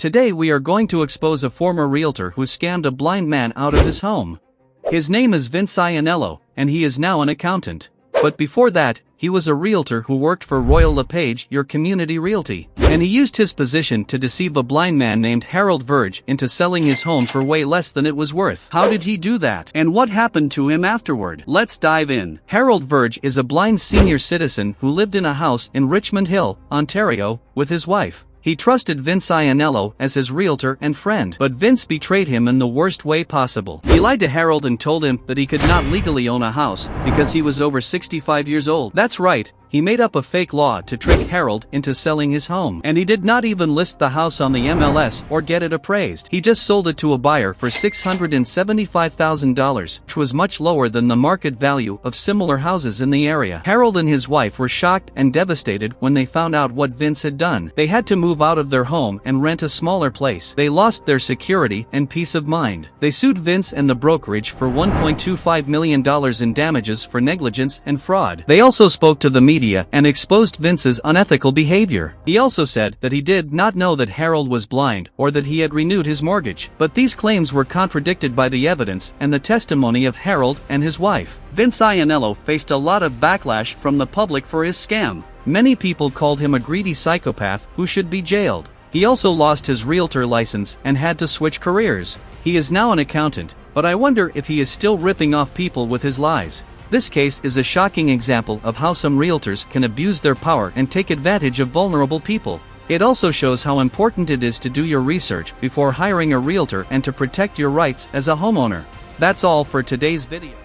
Today we are going to expose a former realtor who scammed a blind man out of his home. His name is Vince Illiano, and he is now an accountant. But before that, he was a realtor who worked for Royal LePage, your community realty. And he used his position to deceive a blind man named Harold Verge into selling his home for way less than it was worth. How did he do that? And what happened to him afterward? Let's dive in. Harold Verge is a blind senior citizen who lived in a house in Richmond Hill, Ontario, with his wife. He trusted Vince Illiano as his realtor and friend, but Vince betrayed him in the worst way possible. He lied to Harold and told him that he could not legally own a house because he was over 65 years old. That's right. He made up a fake law to trick Harold into selling his home. And he did not even list the house on the MLS or get it appraised. He just sold it to a buyer for $675,000, which was much lower than the market value of similar houses in the area. Harold and his wife were shocked and devastated when they found out what Vince had done. They had to move out of their home and rent a smaller place. They lost their security and peace of mind. They sued Vince and the brokerage for $1.25 million in damages for negligence and fraud. They also spoke to the media and exposed Vince's unethical behavior. He also said that he did not know that Harold was blind or that he had renewed his mortgage. But these claims were contradicted by the evidence and the testimony of Harold and his wife. Vince Illiano faced a lot of backlash from the public for his scam. Many people called him a greedy psychopath who should be jailed. He also lost his realtor license and had to switch careers. He is now an accountant, but I wonder if he is still ripping off people with his lies. This case is a shocking example of how some realtors can abuse their power and take advantage of vulnerable people. It also shows how important it is to do your research before hiring a realtor and to protect your rights as a homeowner. That's all for today's video.